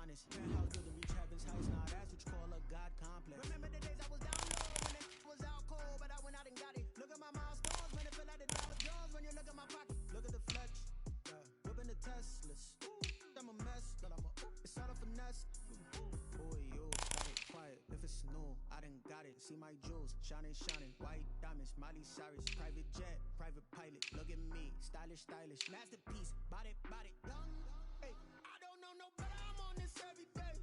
honest. Penthouse building reach heaven's heights, now that's what you call a God complex. Remember the days I was down low when it was out cold, but I went out and got it. Look at my milestones, man, it feel like the Dow Jones when you look at my pocket. Look at the flex, whipping the Teslas. I'm a mess, but it's all a finesse. Boy, yo, got it quiet. If it's new, I done got it. See my jewels, shining, white diamonds, Miley Cyrus, private jet, private pilot. Look at me, stylish, masterpiece, body, young. Hey, I don't know no better. I'm on this every day.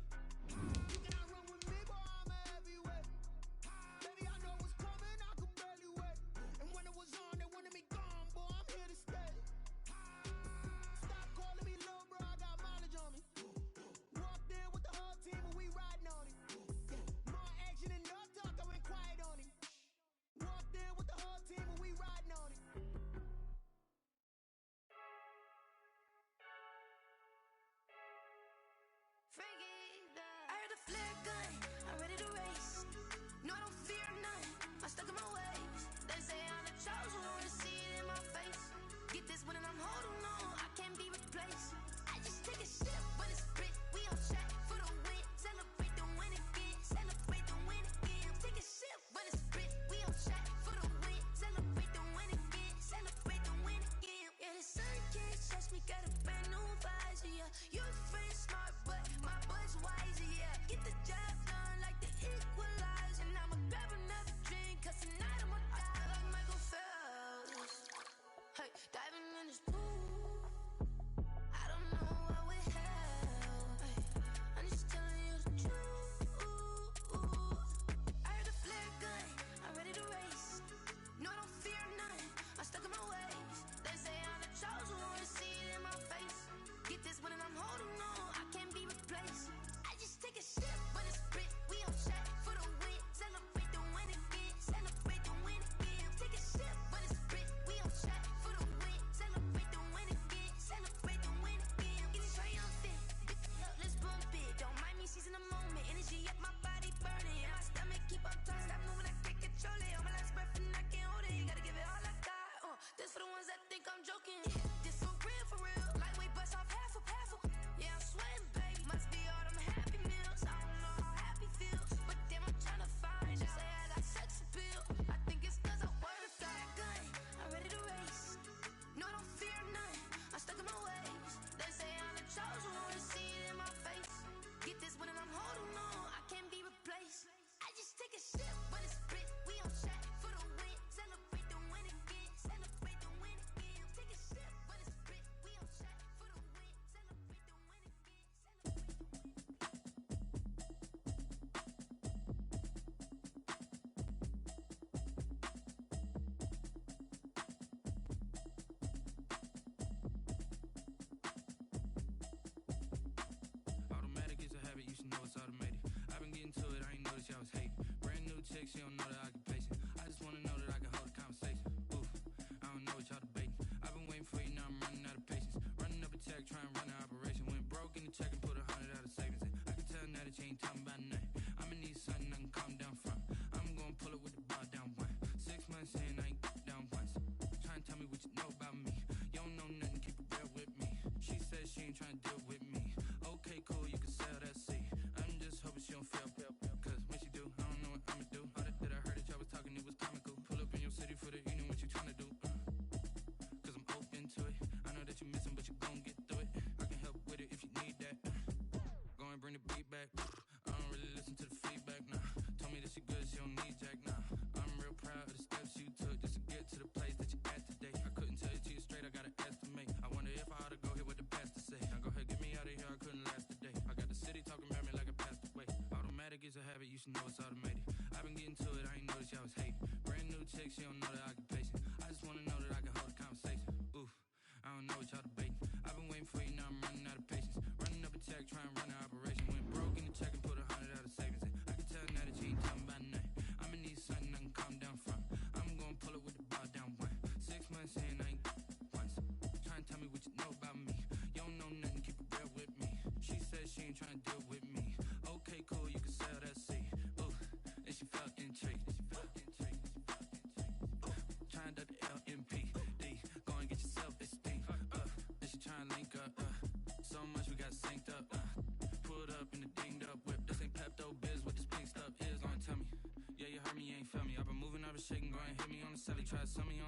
You cannot run with me, boy. I'm a heavyweight. Baby, I know what's coming. I could barely wait. And when it was on, they wanted me gone, boy. I'm here to stay. Stop calling me low, bro. I got mileage on me. Walked in with the whole team and we riding on it. More action and no talk, I went quiet on it. Walked in with the whole team and we riding on it. I heard the flare gun, I'm ready to race. No, I don't fear none, I'm stuck in my ways. They say I'm the chosen one, see it in my face. Get this one and I'm holding on, I can't be replaced. I just take a sip when it's spit, we on track for the win. Celebrate the win again, celebrate the win again. Take a sip when it's spit, we on track for the win. Celebrate the win again, celebrate the win again. Yeah, the sun can't touch me, got a brand new visor, yeah. Your friend smart, but my boy's wiser, yeah. Get the job done like the equalizer. And I'ma grab another drink, cause tonight I'ma die. I feel like Michael Phelps, hey, diving in this pool. I don't know what would help, hey, I'm just telling you the truth. I heard the flare gun, I'm ready to race. No, I don't fear none, I'm stuck in my ways. They say I'm the chosen one, see it in my face. Get this one and I'm holding on, I can't be replaced. I just take a sip when it's spit, we on track for the win. Celebrate the win again, celebrate the win again. Take a sip when it's spit, we on track for the win. Celebrate the win again, celebrate the win again. Get it triumphant, let's bump it. Don't mind me seizing the moment, energy up my body burning. And my stomach keep up tight, stop moving, I can't control it. On my last breath and I can't hold it, you gotta give it all I got. This for the ones that think I'm joking. This for real. Lightweight bust off half a. Yeah, I'm sweating, babe. Must be all them happy meals. I don't know how happy feels, but damn, I'm tryna find out. Say I got sex appeal. I think it's cause I work that gun. I'm ready to race. No, I don't fear none. I'm stuck in my ways. They say I'm the chosen one, see it in my face. Get this one and I'm holding on, I can't be replaced. I just take a sip when it's spit. We on track for the win. Celebrate the win again. Celebrate the win again. Take a sip when it's spit. We on track for the win. Celebrate the win again. Automatic is a habit, you should know it's automated. I've been getting to it, I ain't noticed y'all was hating. Brand new chick, she don't know the occupation. I just wanna know that I can hold a conversation. Oof, I don't know what y'all debating. I've been waiting for you, now I'm running out of patience. Running up a check, trying to run an operation. Went broke in the check and put 100 out of savings in. I can tell now that you ain't talking about nothing. I'ma need something I can calm down from. I'm gonna pull it with the bar down one. 6 months in, I ain't down once. Trying to tell me what you know about me. You don't know nothing, keep it real with me. She says she ain't trying to deal with me. Okay, cool, you can sell that seed. I'm just hoping she don't fail. Cause when she do, I don't know what I'ma do. All that I heard that y'all was talking, it was comical. Pull up in your city for the evening, what you tryna do? Cause I'm open to it. I know that you missing, but you gon' get through it. I can help with it if you need that. Go and bring the beat back. I don't really listen to the feedback, nah. Told me that she good, she don't need Jack, nah. I'm real proud of the steps you took just to get to the place that you at today. I couldn't tell you to you straight, I gotta estimate. I wonder if I ought to go here with the past to say. Now go ahead, get me out of here, I couldn't last a day. I got the city talking about me like I passed away. Automatic is a habit, you should know it's automated. I've been getting to it, I ain't noticed y'all was hating. Brand new chick, she don't know the occupation. I just wanna know that I can hold a conversation. Oof, I don't know what y'all debating. I've been waiting for you, now I'm running out of patience. Running up a check, trying to run an operation. Went broke in the check and put 100 out of savings in. I can tell now that you ain't talking about nothing. I'ma need something I can calm down from. I'm gonna pull it with the bar down one. 6 months in, I ain't once. Trying to tell me what you know about me. You don't know nothing, keep it real with me. She says she ain't trying to deal with me. Okay, cool, you can sell that seed. Ooh, and she felt intrigued.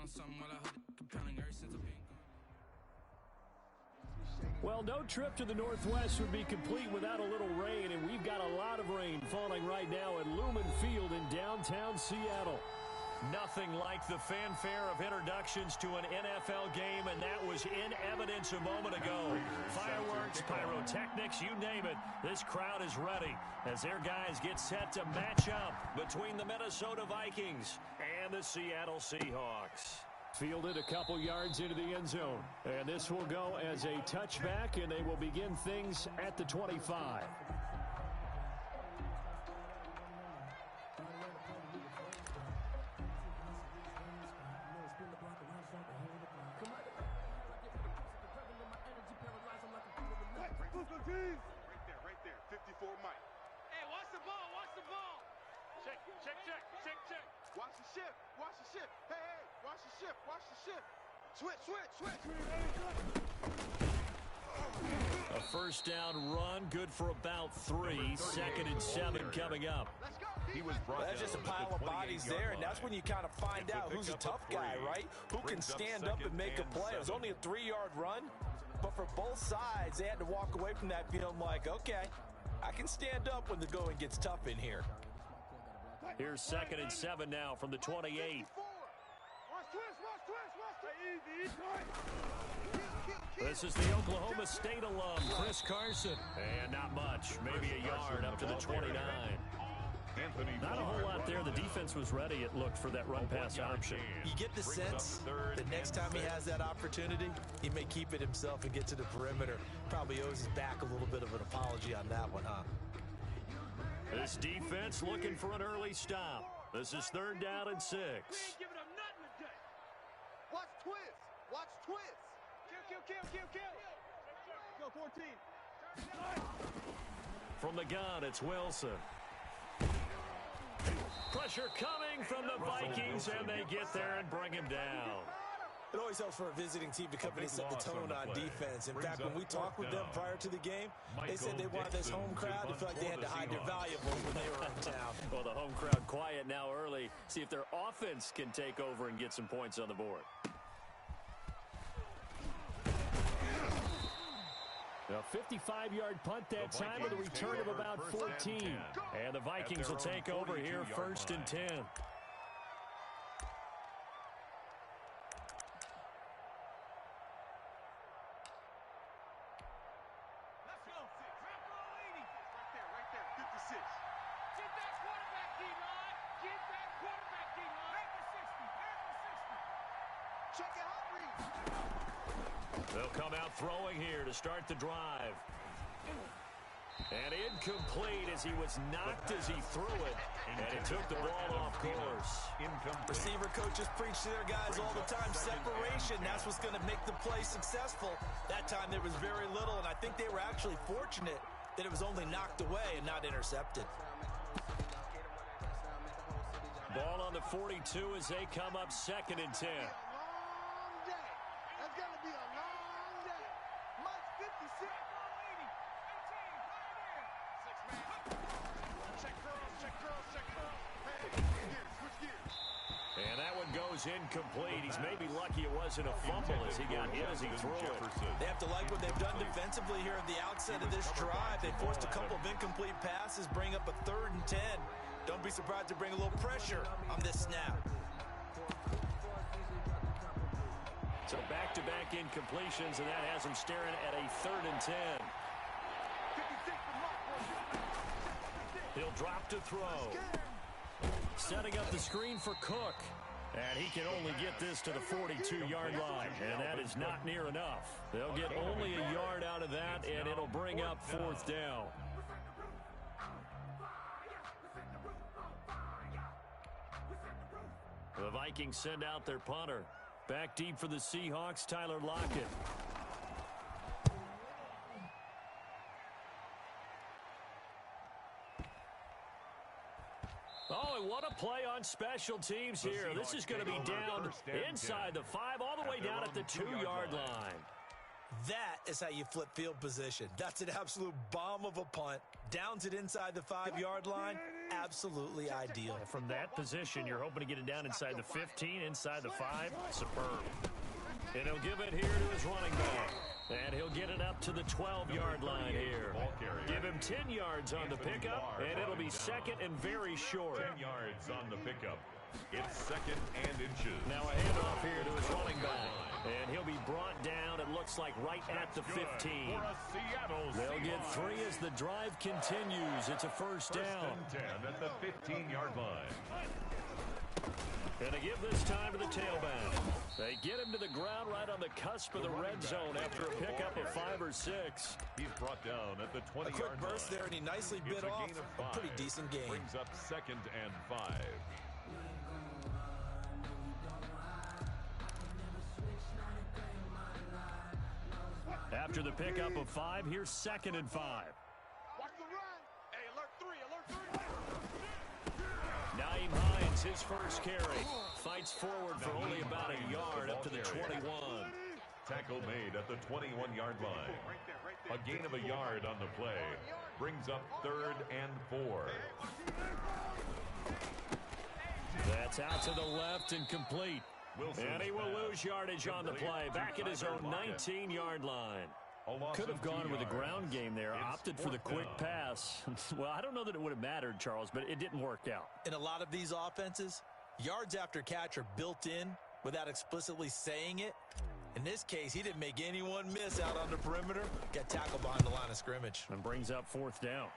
on something while I hold it compelling ever since I've been gone. Well, no trip to the Northwest would be complete without a little rain, and we've got a lot of rain falling right now at Lumen Field in downtown Seattle. Nothing like the fanfare of introductions to an NFL game, and that was in evidence a moment ago. Fireworks, pyrotechnics, you name it. This crowd is ready as their guys get set to match up between the Minnesota Vikings and the Seattle Seahawks. Fielded a couple yards into the end zone, and this will go as a touchback, and they will begin things at the 25. Right there, 54 Mike. Hey, watch the ball, watch the ball. Check. Watch the shift. Hey, watch the shift. Switch. A first down run, good for about 3. 2nd and 7 coming up. Let's go. He was brought That's just a pile of bodies there, and that's when you kind of find out who's a tough guy, right? Who can stand up and make a play. It was only a 3-yard run, but for both sides, they had to walk away from that feeling like, okay, I can stand up when the going gets tough in here. Here's 2nd and 7 now from the 28. This is the Oklahoma State alum, Chris Carson. And not much, maybe a yard up to the 29. Not a whole lot there. The defense was ready, it looked, for that run-pass option. You get the sense that next time he has that opportunity, he may keep it himself and get to the perimeter. Probably owes his back a little bit of an apology on that one, huh? This defense looking for an early stop. This is 3rd down and 6. We ain't giving up nothing today. Watch twist. Kill. Go 14. From the gun, it's Wilson. Pressure coming from the Vikings, and they get there and bring him down. It always helps for a visiting team to come in and set the tone on defense. In fact, when we talked with them prior to the game, they said they wanted this home crowd to feel like they had to hide their valuables when they were in town. Well, the home crowd quiet now early. See if their offense can take over and get some points on the board. A 55-yard punt that time with a return of about 14. And the Vikings will take over here 1st and 10. Let's go. Right there, 56. Get that quarterback, D-line. Get that quarterback, D-line. Back to 60. Check it out, Reed. They'll come out throwing here to start the drive. And incomplete as he was knocked as he threw it. And he took the ball off course. Receiver coaches preach to their guys all the time. Separation, that's what's going to make the play successful. That time there was very little, and I think they were actually fortunate that it was only knocked away and not intercepted. Ball on the 42 as they come up 2nd and 10. That's going to be a long day. Mike 56. Check curls. Hey, switch gears. And that one goes incomplete. He's maybe lucky it wasn't a fumble as he got hit as he threw it. They have to like what they've done defensively here at the outset of this drive. They forced a couple of incomplete passes, bring up a 3rd and 10. Don't be surprised to bring a little pressure on this snap. So back-to-back incompletions, and that has him staring at a 3rd and 10. He'll drop to throw. Setting up the screen for Cook. And he can only get this to the 42-yard line, and that is not near enough. They'll get only a yard out of that, and it'll bring up 4th down. The Vikings send out their punter. Back deep for the Seahawks, Tyler Lockett. Oh, and what a play on special teams here. This is going to be down inside the 5, all the way down at the 2-yard line. That is how you flip field position. That's an absolute bomb of a punt. Downs it inside the 5-yard line. absolutely ideal. From that position, you're hoping to get it down inside the 15, inside the 5. Superb. And he'll give it here to his running back. And he'll get it up to the 12-yard line here. Give him 10 yards on the pickup, and it'll be second and very short. 10 yards on the pickup. It's second and inches. Now a handoff here to his running back. And he'll be brought down, it looks like, right at the 15. They'll get 3 as the drive continues. It's a first down. First and 10 at the 15-yard line. And they give this time to the tailback. They get him to the ground right on the cusp of the red zone after a pickup of 5 or 6. He's brought down at the 20-yard line. A quick burst there, and he nicely bit off a pretty decent gain. Brings up second and 5. After the pickup of 5, here's second and 5. Watch the run. Hey, alert 3, alert 3. Naeem Hines, his first carry. Fights forward for only about a yard up to the 21. Tackle made at the 21-yard line. A gain of a yard on the play. Brings up third and 4. That's out to the left and complete. And he will lose yardage on the play. Back at his own 19-yard line. Could have gone with a ground game there. Opted for the quick pass. Well, I don't know that it would have mattered, Charles, but it didn't work out. In a lot of these offenses, yards after catch are built in without explicitly saying it. In this case, he didn't make anyone miss out on the perimeter. Got tackled behind the line of scrimmage. And brings up fourth down.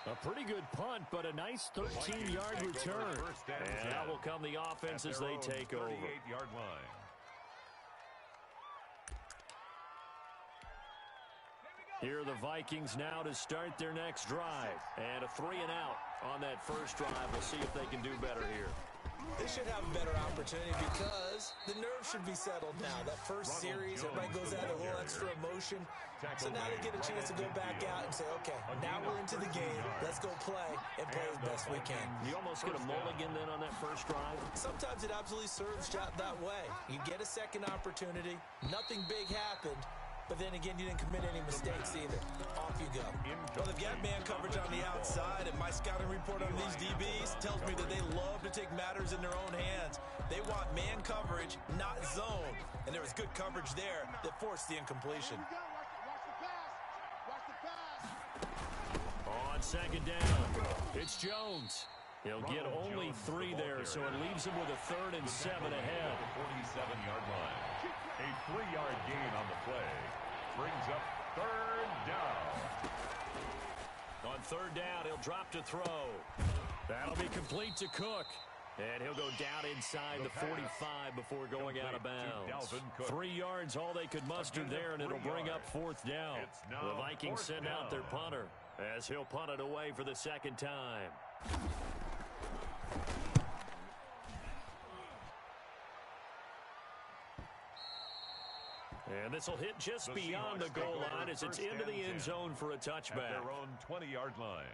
A pretty good punt, but a nice 13-yard return. And that will come the offense as they take over. 38-yard line. Here are the Vikings now to start their next drive. And a 3 and out on that first drive. We'll see if they can do better here. They should have a better opportunity because the nerves should be settled now. That first series, everybody goes out a little extra emotion. So now they get a chance to go back out and say, okay, now we're into the game. Let's go play and play as best we can. You almost get a mulligan then on that first drive? Sometimes it absolutely serves that way. You get a second opportunity. Nothing big happened. But then again, you didn't commit any mistakes either. Off you go. Well, they've got man coverage on the outside, and my scouting report on these DBs tells me that they love to take matters in their own hands. They want man coverage, not zone. And there was good coverage there that forced the incompletion. On second down, it's Jones. He'll get only 3 there, so it leaves him with a 3rd and 7 ahead. 47-yard line. A 3-yard gain on the play. Brings up third down. On third down, he'll drop to throw. That'll be complete to Cook. And he'll go down inside the 45 before going out of bounds. 3 yards, all they could muster there, and it'll bring up fourth down. The Vikings send out their punter as he'll punt it away for the second time. And this will hit just beyond the goal line as it's into the end zone for a touchback. At their own 20-yard line.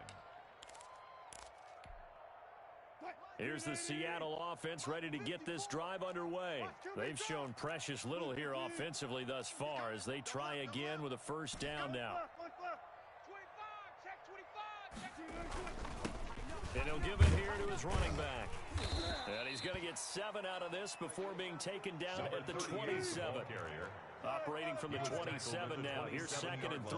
Here's the Seattle offense ready to get this drive underway. They've shown precious little here offensively thus far as they try again with a first down now. 25, And he'll give it here to his running back. And he's going to get 7 out of this before being taken down at the 27. Operating from the 27 now. Here's second and 3.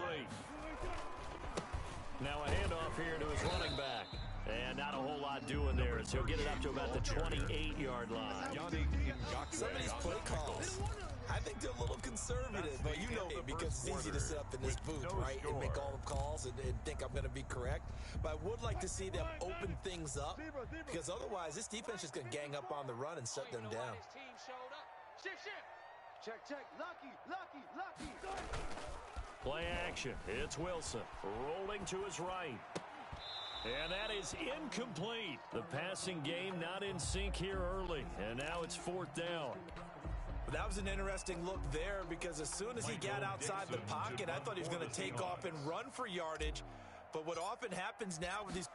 Now a handoff here to his running back. And not a whole lot doing there as he'll get it up to about the 28-yard line. Some of these play calls, I think they're a little conservative, but you know, because it's easy to sit up in this booth, right, and make all the calls and think I'm going to be correct. But I would like to see them open things up, because otherwise this defense is going to gang up on the run and shut them down. Check, lucky. Play action. It's Wilson rolling to his right. And that is incomplete. The passing game not in sync here early. And now it's fourth down. That was an interesting look there because as soon as he got outside the pocket, I thought he was going to take off and run for yardage. But what often happens now with these...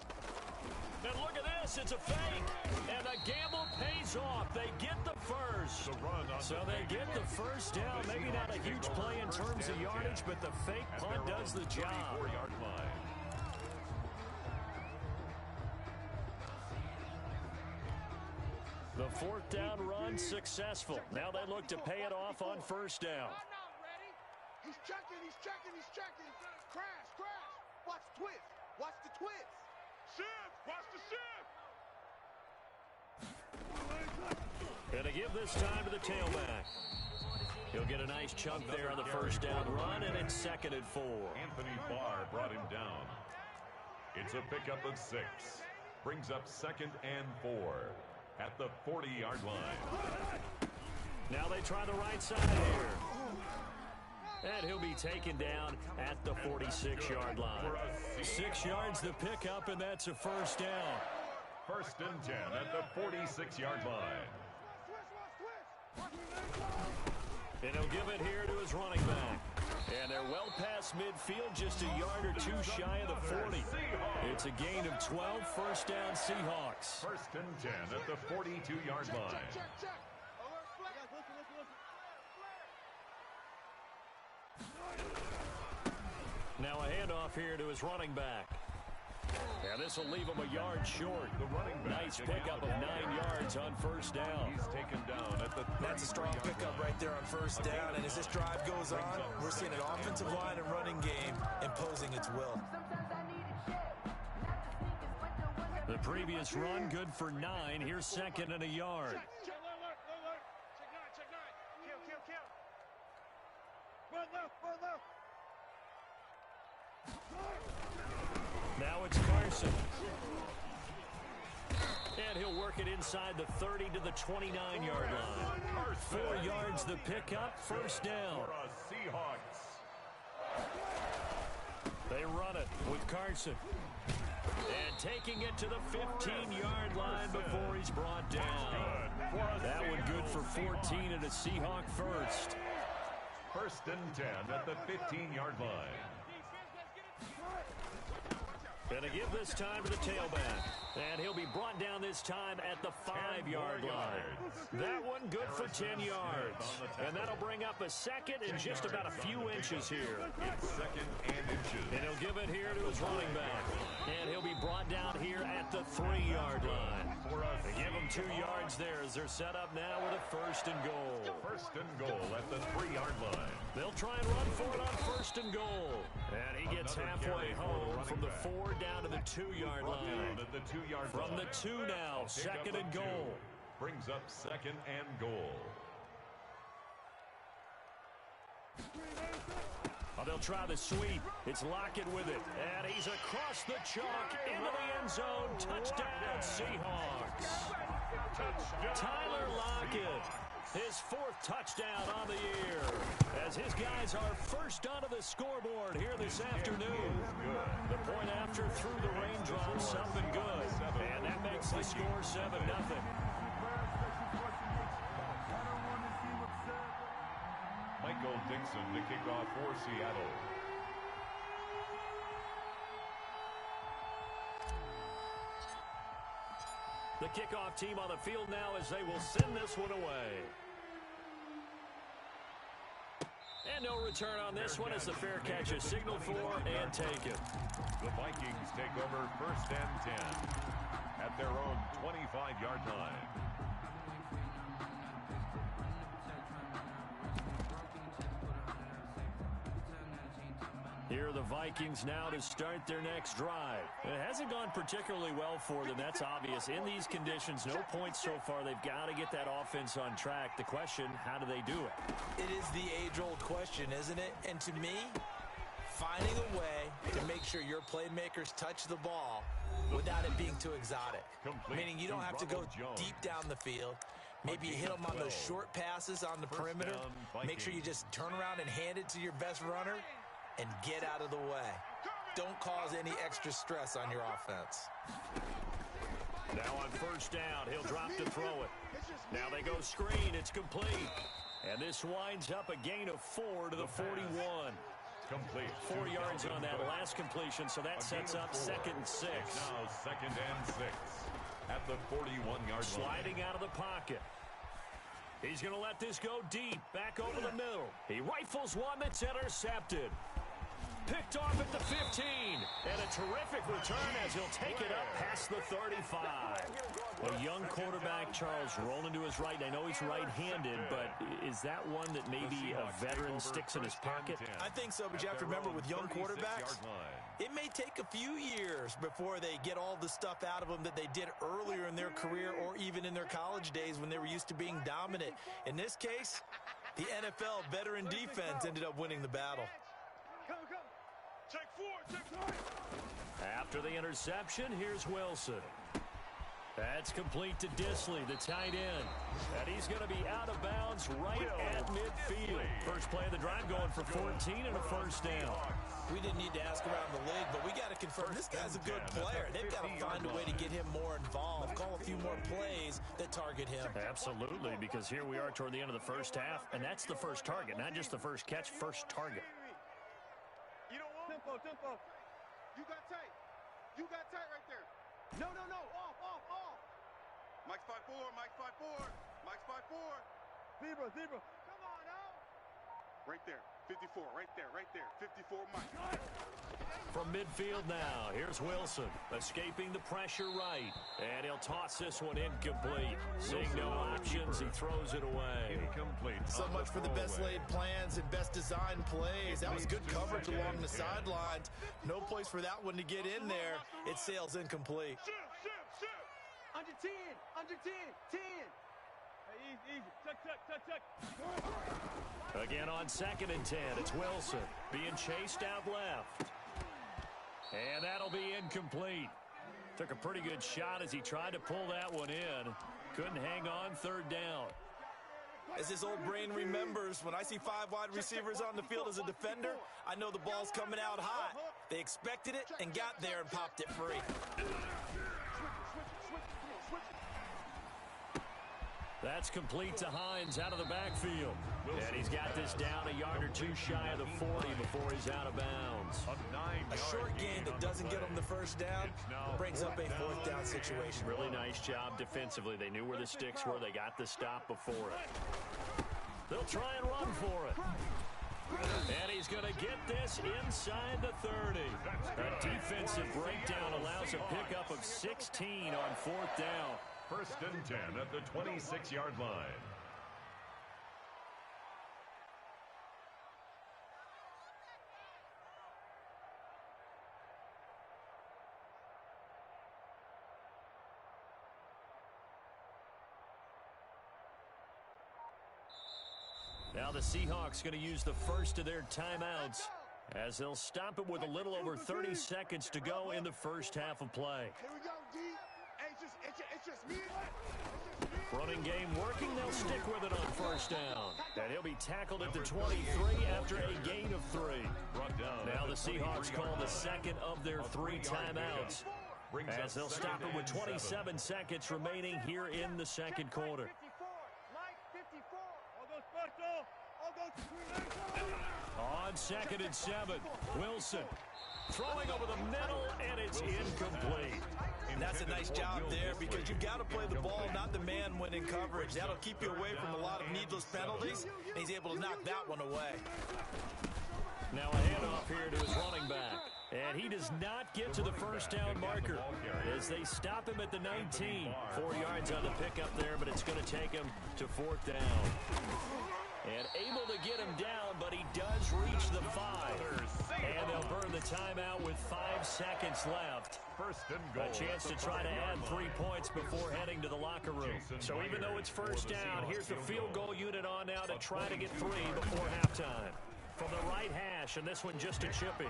And look at this, it's a fake. And the gamble pays off. They get the first. So they get the first down. Maybe not a huge play in terms of yardage, but the fake punt does the job. The fourth down run successful. Now they look to pay it off on first down. He's checking, he's checking, he's checking. Crash, crash. Watch twist. Watch the twist. Shift. Watch the shift. And to give this time to the tailback. He'll get a nice chunk there on the first down run, and it's 2nd and 4. Anthony Barr brought him down. It's a pickup of 6. Brings up 2nd and 4 at the 40-yard line. Now they try the right side here. And he'll be taken down at the 46-yard line. 6 yards the pickup, and that's a first down. 1st and 10 at the 46-yard line. And he'll give it here to his running back. And they're well past midfield, just a yard or two shy of the 40. It's a gain of 12, first down Seahawks. 1st and 10 at the 42-yard line. Now a handoff here to his running back. And this will leave him a yard short. Nice pickup of 9 yards on first down. He's taken down at the 30-yard line. That's a strong pickup right there on first down. And as this drive goes on, we're seeing an offensive line and running game imposing its will. The previous run good for 9. Here's 2nd and a yard. Check 9. Kill. Run left. Now it's Carson. And he'll work it inside the 30 to the 29-yard line. 4 yards the pickup, first down. They run it with Carson. And taking it to the 15-yard line before he's brought down. That one good for 14 and a Seahawk first. 1st and 10 at the 15-yard line. And to give this time to the tailback. And he'll be brought down this time at the 5-yard line. That one good for 10 yards. And that'll bring up a 2nd and just about a few inches here. It's 2nd and inches. And he'll give it here to his running back. And he'll be brought down here at the 3-yard line. They give him 2 yards there as they're set up now with a 1st and goal. 1st and goal at the 3-yard line. They'll try and run for it on 1st and goal. And he gets halfway home from the 4 down to the 2-yard line. From the 2 now, 2nd and goal. Brings up 2nd and goal. Oh, they'll try the sweep. It's Lockett with it. And he's across the chalk into the end zone. Touchdown, Seahawks. Tyler Lockett. His 4th touchdown on the year as his guys are first onto the scoreboard here this afternoon. The point after through the raindrops, something good. And that makes the score 7-0. Michael Dixon to kick off for Seattle. The kickoff team on the field now as they will send this one away. And no return on this one as the fair catch is signaled for and taken. The Vikings take over 1st and 10 at their own 25-yard line. Here are the Vikings now to start their next drive. It hasn't gone particularly well for them, that's obvious. In these conditions, no points so far. They've got to get that offense on track. The question, how do they do it? It is the age-old question, isn't it? And to me, finding a way to make sure your playmakers touch the ball without it being too exotic. Meaning you don't have to go deep down the field. Maybe you hit them on those short passes on the perimeter. Make sure you just turn around and hand it to your best runner and get out of the way. Don't cause any extra stress on your offense. Now on first down, he'll drop to throw it. Now they go screen. It's complete. And this winds up a gain of 4 to the 41. Complete. 4 yards on that last completion, so that sets up 2nd and 6. Now 2nd and 6 at the 41-yard line. Sliding out of the pocket. He's going to let this go deep, back over the middle. He rifles one that's intercepted. Picked off at the 15. And a terrific return as he'll take it up past the 35. A young quarterback, Charles, rolling to his right. I know he's right-handed, but is that one that maybe a veteran sticks in his pocket? I think so, but you have to remember with young quarterbacks, it may take a few years before they get all the stuff out of them that they did earlier in their career or even in their college days when they were used to being dominant. In this case, the NFL veteran defense ended up winning the battle. Check 4, check 4. After the interception, here's Wilson. That's complete to Disley, the tight end. And he's going to be out of bounds right at midfield. First play of the drive going for 14 and a first down. We didn't need to ask around the league, but we got to confirm this guy's a good player. They've got to find a way to get him more involved, call a few more plays that target him. Absolutely, because here we are toward the end of the first half, and that's the first target, not just the first catch, first target. You don't want tempo. You got tight. You got tight right there. No. Off. Mike's 5'4", Mike's 5'4", Mike's 5'4". Zebra. Come on out. Right there. 54, right there. 54, Mike. From midfield now, here's Wilson, escaping the pressure right. And he'll toss this one incomplete. Seeing no options, he throws it away. Incomplete. So much for the best laid plans and best designed plays. That was good coverage along the sidelines. No place for that one to get in there. It sails incomplete. Shift. Under 10. 10. Hey, easy. Check. Again on 2nd and 10, it's Wilson being chased out left. And that'll be incomplete. Took a pretty good shot as he tried to pull that one in. Couldn't hang on, 3rd down. As his old brain remembers, when I see 5 wide receivers on the field as a defender, I know the ball's coming out hot. They expected it and got there and popped it free. That's complete to Hines out of the backfield. And he's got this down a yard or two shy of the 40 before he's out of bounds. A short gain that doesn't get him the first down brings up a 4th down situation. Really nice job defensively. They knew where the sticks were. They got the stop before it. They'll try and run for it. And he's going to get this inside the 30. A defensive breakdown allows a pickup of 16 on 4th down. 1st and 10 at the 26-yard line. Now the Seahawks going to use the first of their timeouts as they'll stop it with a little over 30 seconds to go in the first half of play. Here we go, D. Hey, it's just me. Running game working, they'll stick with it on 1st down. And he'll be tackled at the 23 after a gain of 3. Now the Seahawks call the 2nd of their 3 timeouts as they'll stop it with 27 seconds remaining here in the 2nd quarter. On 2nd and 7, Wilson throwing over the middle, and it's incomplete. And that's a nice job there because you've got to play the ball, not the man when in coverage. That'll keep you away from a lot of needless penalties, and he's able to knock that one away. Now a handoff here to his running back. And he does not get to the 1st down marker as they stop him at the 19. 4 yards on the pickup there, but it's going to take him to 4th down. And able to get him down, but he does reach the 5. And they'll burn the timeout with 5 seconds left. A chance to try to add 3 points before heading to the locker room. So even though it's 1st down, here's the field goal unit on now to try to get 3 before halftime. From the right hash, and this one just a chippy.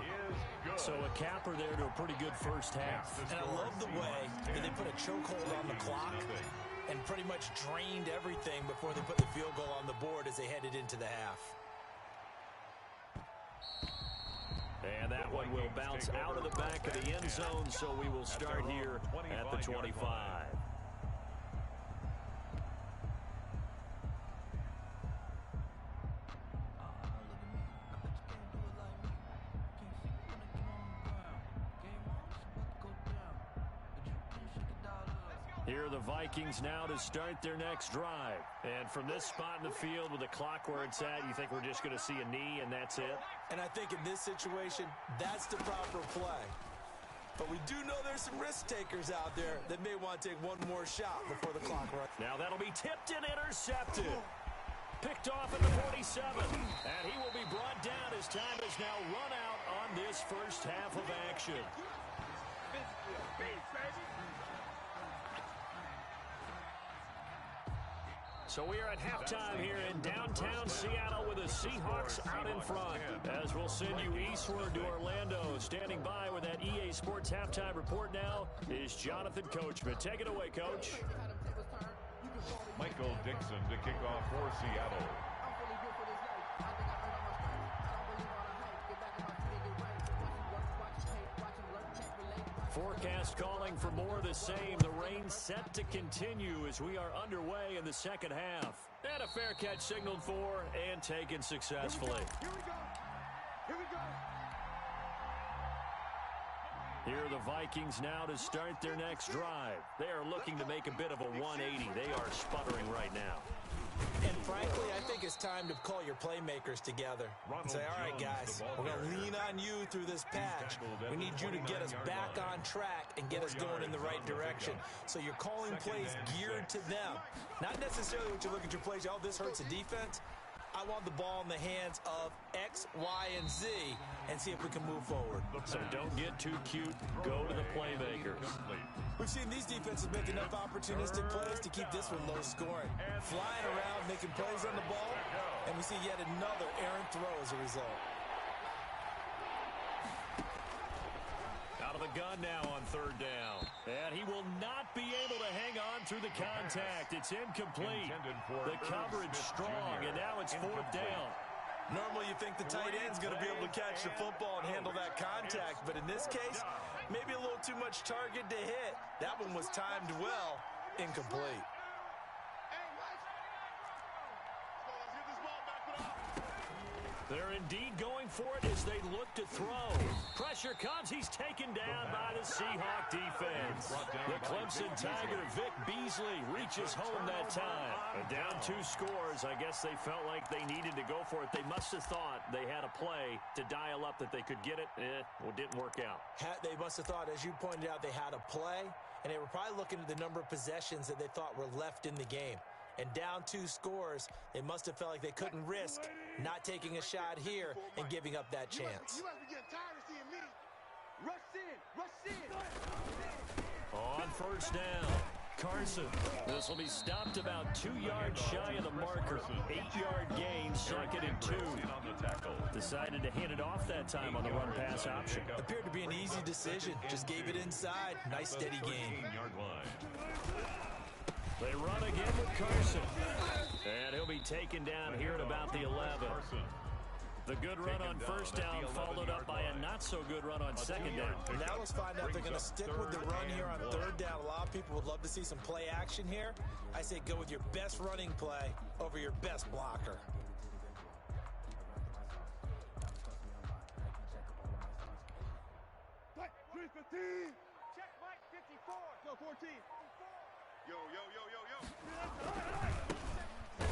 So a capper there to a pretty good first half. And I love the way that they put a chokehold on the clock and pretty much drained everything before they put the field goal on the board as they headed into the half. And that one will bounce out of the back of the end zone, so we will start here at the 25. Here are the Vikings now to start their next drive. And from this spot in the field with the clock where it's at, you think we're just going to see a knee and that's it? And I think in this situation, that's the proper play. But we do know there's some risk takers out there that may want to take one more shot before the clock runs. Now that'll be tipped and intercepted. Picked off at the 47. And he will be brought down as time has now run out on this first half of action. So we are at halftime here in downtown Seattle with the Seahawks out in front. As we'll send you eastward to Orlando. Standing by with that EA Sports halftime report now is Jonathan Coachman. Take it away, Coach. Michael Dixon to kick off for Seattle. Forecast calling for more of the same. The rain set to continue as we are underway in the second half. And a fair catch signaled for and taken successfully. Here we go. Here we go. Here are the Vikings now to start their next drive. They are looking to make a bit of a 180. They are sputtering right now. And frankly, I think it's time to call your playmakers together and say, all right, guys, we're going to lean on you through this patch. We need you to get us back on track and get us going in the right direction. So you're calling plays geared to them. Not necessarily what you look at your plays, oh, this hurts the defense. I want the ball in the hands of X, Y, and Z and see if we can move forward. So don't get too cute. Go to the playmakers. We've seen these defenses make enough opportunistic plays to keep this one low scoring. Flying around, making plays on the ball, and we see yet another errant throw as a result. Out of the gun now on third down. And he will not be able to hang on through the contact. It's incomplete. The coverage strong, and now it's fourth down. Normally you think the tight end's going to be able to catch the football and handle that contact, but in this case, maybe a little too much target to hit. That one was timed well, incomplete. They're indeed going for it as they look to throw. Pressure comes. He's taken down by the Seahawk defense. The Clemson Tiger, Vic Beasley, reaches home that time. Down 2 scores. I guess they felt like they needed to go for it. They must have thought they had a play to dial up that they could get it. Well, it didn't work out. They must have thought, as you pointed out, they had a play, and they were probably looking at the number of possessions that they thought were left in the game. And down 2 scores, they must have felt like they couldn't risk not taking a shot here and giving up that chance. You must be getting tired of seeing me. Rush in. On first down, Carson. This will be stopped about 2 yards shy of the marker. 8-yard gain, second and 2. Decided to hand it off that time on the run-pass option. Appeared to be an easy decision. Just gave it inside. Nice steady gain. They run again with Carson. And he'll be taken down here at about the 11. The good run on first down followed up by a not-so-good run on second down. Now let's find out if they're going to stick with the run here on third down. A lot of people would love to see some play action here. I say go with your best running play over your best blocker. Check Mike 54. Go 14. Yo.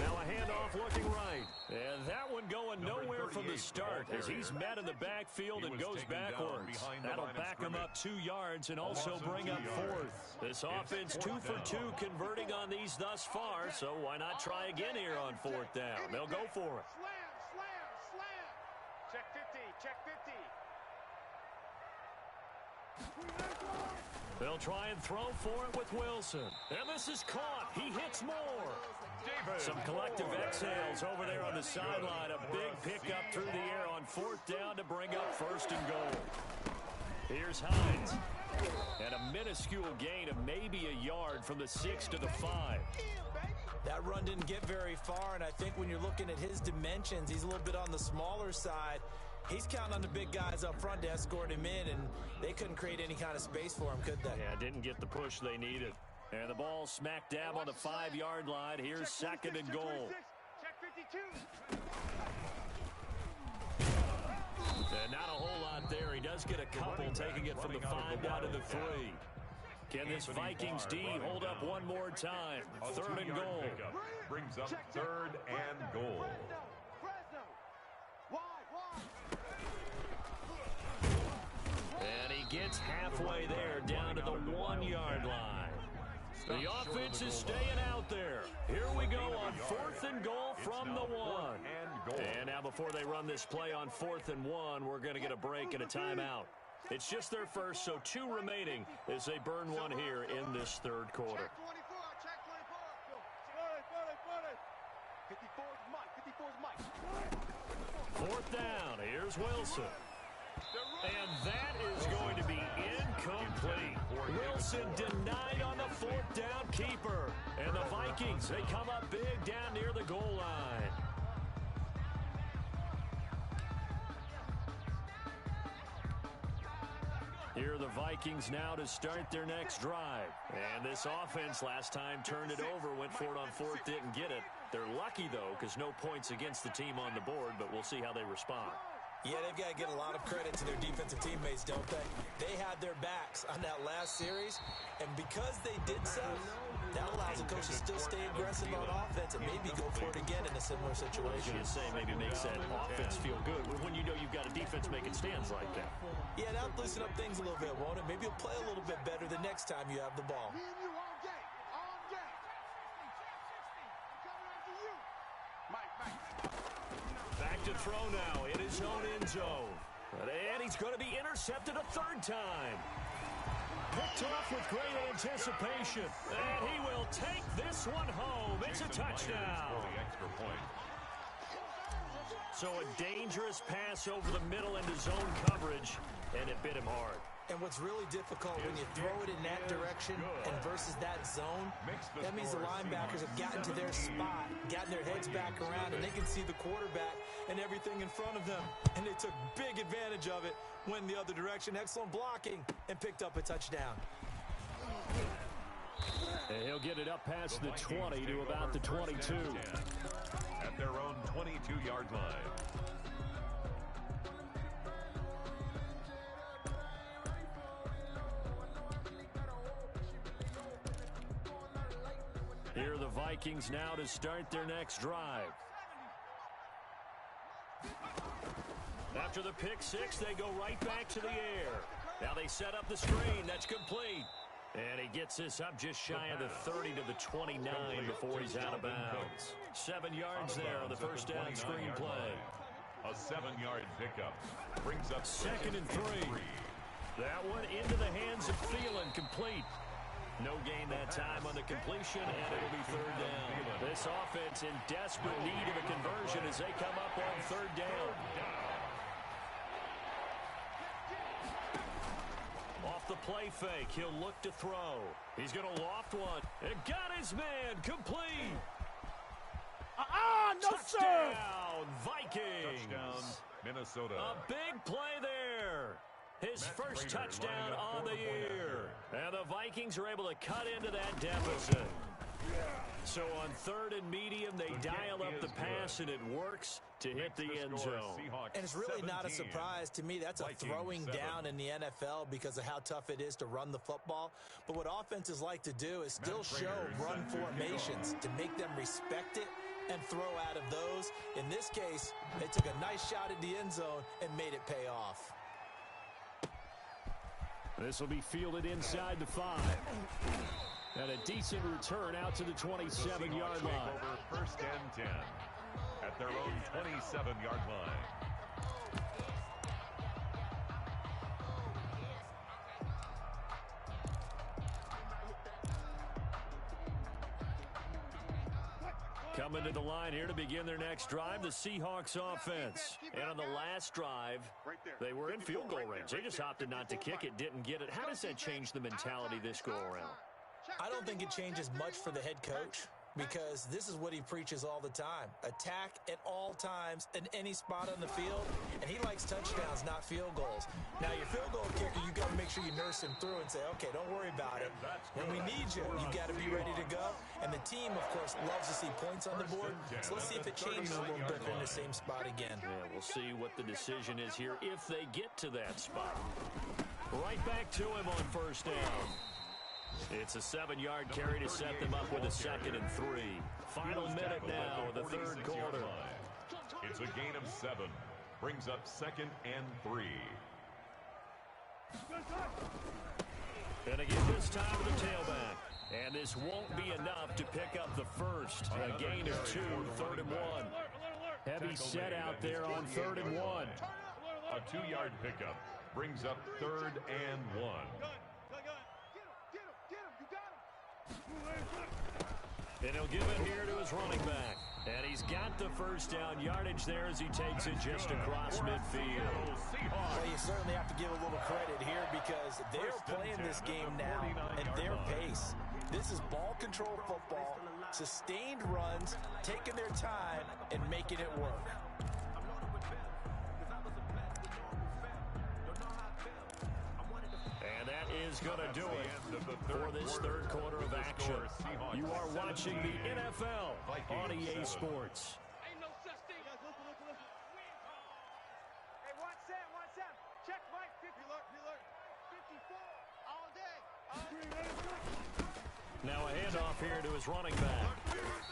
Now a handoff looking right. And that one going nowhere from the start as he's met in the backfield and goes backwards. That'll back him up 2 yards and also bring up fourth. This offense 2 for 2 converting on these thus far, so why not try again here on fourth down? They'll go for it. Slam. Check 50. They'll try and throw for it with Wilson. And this is caught. He hits more. Some collective exhales over there on the sideline. A big pickup through the air on fourth down to bring up first and goal. Here's Hines. And a minuscule gain of maybe a yard from the 6 to the 5. That run didn't get very far, and I think when you're looking at his dimensions, he's a little bit on the smaller side. He's counting on the big guys up front to escort him in, and they couldn't create any kind of space for him, could they? Yeah, didn't get the push they needed. And the ball smack dab on the 5-yard line. Here's second and goal. Check 52. And not a whole lot there. He does get a couple, taking it from the 5 down to the 3. Can this Vikings D hold up one more time? Third and goal. Brings up third and goal. And he gets halfway there, down to the 1-yard line. The offense is staying out there. Here we go on 4th and goal from the 1. And now before they run this play on 4th and 1, we're going to get a break and a timeout. It's just their first, so 2 remaining as they burn one here in this third quarter. Fourth down, here's Wilson. And that is going to be incomplete. Wilson denied on the 4th down keeper. And the Vikings, they come up big down near the goal line. Here are the Vikings now to start their next drive. And this offense last time turned it over, went for it on 4th, didn't get it. They're lucky, though, because no points against the team on the board, but we'll see how they respond. Yeah, they've got to give a lot of credit to their defensive teammates, don't they? They had their backs on that last series, and because they did so, that allows the coach to still stay aggressive on offense and maybe go for it again in a similar situation. I was going to say, maybe makes that offense feel good when you know you've got a defense making stands like that. Yeah, that'll loosen up things a little bit, won't it? Maybe you'll play a little bit better the next time you have the ball. Me and you all day. All day. Coming after you. Mike. Back to throw now in his own end zone. And he's going to be intercepted a 3rd time. Picked off with great anticipation. And he will take this one home. It's a touchdown. So a dangerous pass over the middle into zone coverage, and it bit him hard. And what's really difficult when you throw it in that direction and versus that zone, that means the linebackers have gotten to their spot, gotten their heads back around, and they can see the quarterback and everything in front of them. And they took big advantage of it, went the other direction. Excellent blocking, and picked up a touchdown. And he'll get it up past the 20 to about the 22. At their own 22-yard line. Here are the Vikings now to start their next drive. After the pick 6, they go right back to the air. Now they set up the screen. That's complete. And he gets this up just shy of the 30 to the 29 before he's out of bounds. 7 yards there on the first down screen play. A 7-yard pickup brings up 2nd and 3. That one into the hands of Thielen, complete. No gain that time on the completion, and it'll be 3rd down. This offense in desperate need of a conversion as they come up on 3rd down. Off the play fake, he'll look to throw. He's going to loft one. And got his man, complete. No, touchdown, sir. Vikings. Touchdown, Minnesota. A big play there. His first touchdown on the year. And the Vikings are able to cut into that deficit. So on 3rd and medium, they dial up the pass, and it works to hit the end zone. And it's really not a surprise to me. That's a throwing down in the NFL because of how tough it is to run the football. But what offenses like to do is still show run formations to make them respect it and throw out of those. In this case, they took a nice shot at the end zone and made it pay off. This will be fielded inside the 5. And a decent return out to the 27-yard line. Over 1st and 10 at their own 27-yard line. Coming to the line here to begin their next drive, the Seahawks offense. And on the last drive, they were in field goal range. They just opted not to kick it, didn't get it. How does that change the mentality this go-around? I don't think it changes much for the head coach because this is what he preaches all the time. Attack at all times in any spot on the field, and he likes touchdowns, not field goals. Now, your field goal kicker, you got to make sure you nurse him through and say, okay, don't worry about it. When we need you, you got to be ready to go. And the team, of course, loves to see points on the board. So let's see if it changes a little bit in the same spot again. Yeah, we'll see what the decision is here if they get to that spot. Right back to him on 1st down. It's a 7-yard carry to set them up with a 2nd and 3. Final minute now of the third quarter. It's a gain of 7. Brings up 2nd and 3. And again this time to the tailback. And this won't be enough to pick up the first. A gain of 2, 3rd and 1. Heavy set out there on 3rd and 1. A 2-yard pickup brings up 3rd and 1. And he'll give it here to his running back. And he's got the first down yardage there as he takes it just across midfield. Well, you certainly have to give a little credit here because they're playing this game now at their pace. This is ball control football, sustained runs, taking their time, and making it work. And that is going to do it for this third quarter of action. You are watching the NFL on EA Sports. Ain't no such thing. Hey, watch Sam. Check Mike. 54 all day. Now a handoff here to his running back.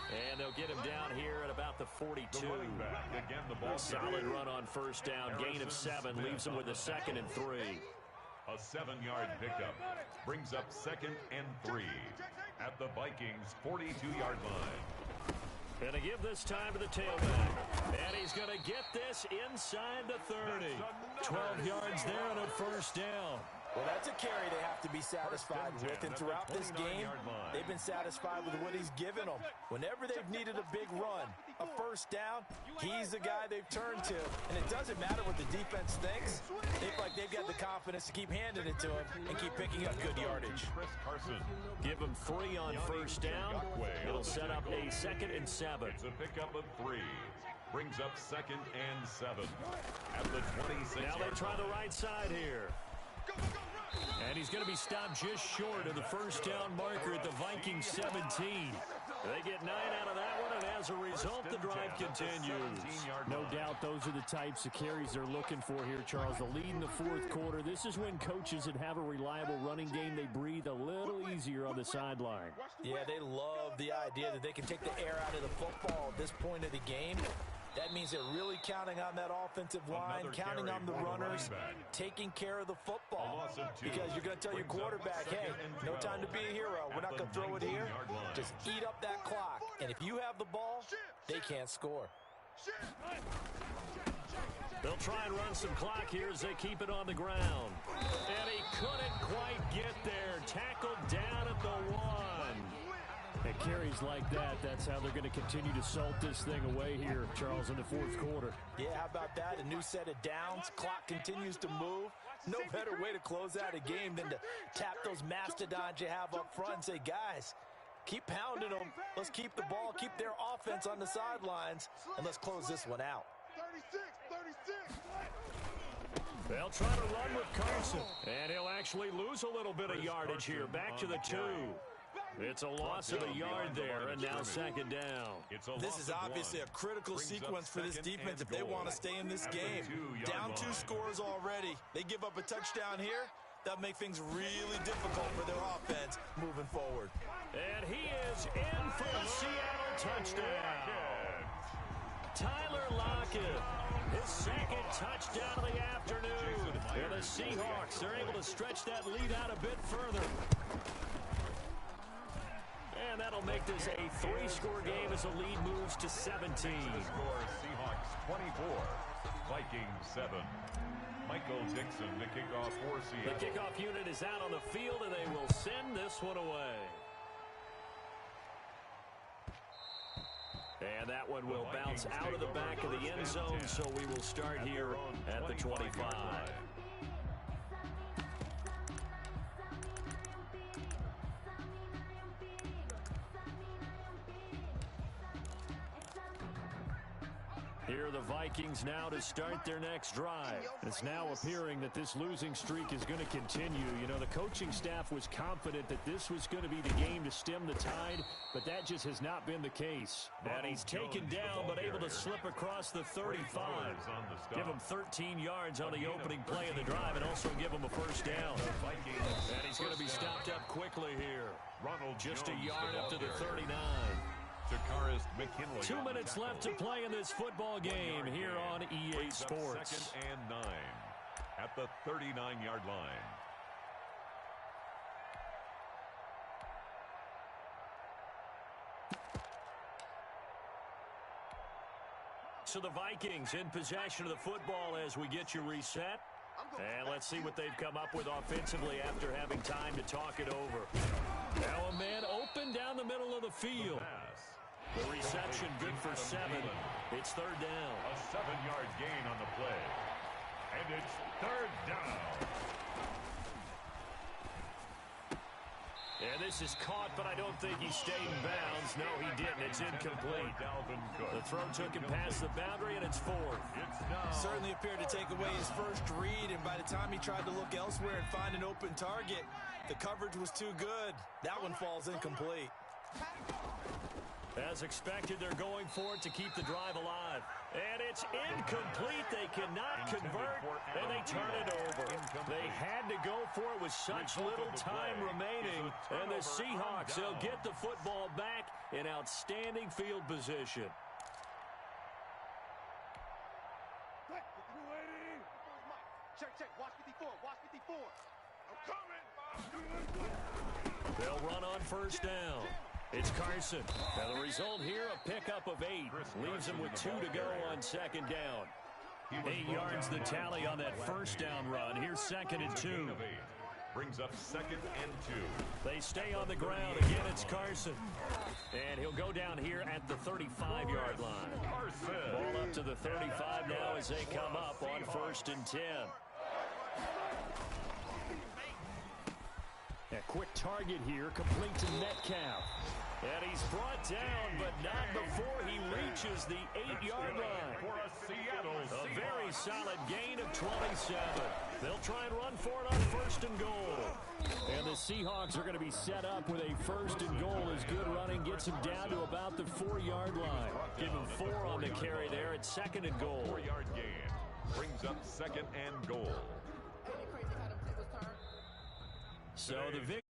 And they'll get him down here at about the 42. Again, the ball Solid run on first down. Gain of 7 leaves him with a 2nd and 3. A 7-yard pickup brings up 2nd and 3 at the Vikings' 42-yard line. And to give this time to the tailback. And he's going to get this inside the 30. 12 yards there on a first down. Well, that's a carry they have to be satisfied with, and throughout this game, they've been satisfied with what he's given them. Whenever they've needed a big run, a first down, he's the guy they've turned to. And it doesn't matter what the defense thinks. They feel like they've got the confidence to keep handing it to him and keep picking up good yardage. Give him 3 on first down. It'll set up a 2nd and 7. It's a pickup of 3. Brings up 2nd and 7 at the 26. Now they try the right side here. And he's going to be stopped just short of the first down marker at the Vikings 17. They get 9 out of that one, and as a result, the drive continues. No doubt those are the types of carries they're looking for here, Charles. The lead in the fourth quarter. This is when coaches that have a reliable running game, they breathe a little easier on the sideline. Yeah, they love the idea that they can take the air out of the football at this point of the game. That means they're really counting on that offensive line, counting on the runners, taking care of the football. Because you're going to tell your quarterback, hey, no time to be a hero. We're not going to throw it here. Just eat up that clock. And if you have the ball, they can't score. They'll try and run some clock here as they keep it on the ground. And he couldn't quite get there. Tackled down at the 1. At carries like that, that's how they're going to continue to salt this thing away here, Charles, in the fourth quarter. Yeah, how about that? A new set of downs. Clock continues to move. No better way to close out a game than to tap those mastodons you have up front and say, guys, keep pounding them. Let's keep the ball, keep their offense on the sidelines, and let's close this one out. 36. They'll try to run with Carson, and he'll actually lose a little bit of yardage here. Back to the 2. It's a loss of a yard there, and now 2nd down. This is obviously a critical sequence for this defense if they want to stay in this game. Down 2 scores already. They give up a touchdown here. That'll make things really difficult for their offense moving forward. And he is in for the Seattle touchdown. Tyler Lockett, his 2nd touchdown of the afternoon. And the Seahawks are able to stretch that lead out a bit further. And that'll make this a 3-score game as the lead moves to 17. Score Seahawks 24, Vikings 7. Michael Dixon, the kickoff for Seattle. The kickoff unit is out on the field, and they will send this one away. And that one will bounce out of the back of the end zone, so we will start here at the 25. Here are the Vikings now to start their next drive. It's now appearing that this losing streak is going to continue. You know, the coaching staff was confident that this was going to be the game to stem the tide, but that just has not been the case. And he's taken down, but able to slip across the 35. Give him 13 yards on the opening play of the drive and also give him a first down. And he's going to be stopped up quickly here. Just a yard up to the 39. 2 minutes left to play in this football game here on EA Sports. 2nd and 9 at the 39-yard line. So the Vikings in possession of the football as we get you reset. And let's see what they've come up with offensively after having time to talk it over. Now a man open down the middle of the field. The reception good for 7. It's third down. A 7-yard gain on the play. And it's third down. And this is caught, but I don't think he stayed in bounds. No, he didn't. It's incomplete. The throw took him past the boundary, and it's fourth. Certainly appeared to take away his first read, and by the time he tried to look elsewhere and find an open target, the coverage was too good. That one falls incomplete. As expected, they're going for it to keep the drive alive. And it's incomplete. They cannot convert, and they turn it over. They had to go for it with such little time remaining. And the Seahawks, they'll get the football back in outstanding field position. Check, watch 54, watch 54. I'm coming. They'll run on first down. It's Carson. Now the result here, a pickup of 8. Leaves him with 2 to go on second down. 8 yards the tally on that first down run. Here's 2nd and 2. Brings up 2nd and 2. They stay on the ground. Again, it's Carson. And he'll go down here at the 35-yard line. Ball up to the 35 now as they come up on 1st and 10. A quick target here, complete to Metcalf. And he's brought down, but not before he reaches the 8-yard line. For a Seattle A very solid gain of 27. They'll try and run for it on 1st and goal. And the Seahawks are going to be set up with a 1st and goal as good running gets him down to about the 4-yard line. Give him 4 on the carry there at 2nd and goal. 4-yard gain. Brings up 2nd and goal. So the victory.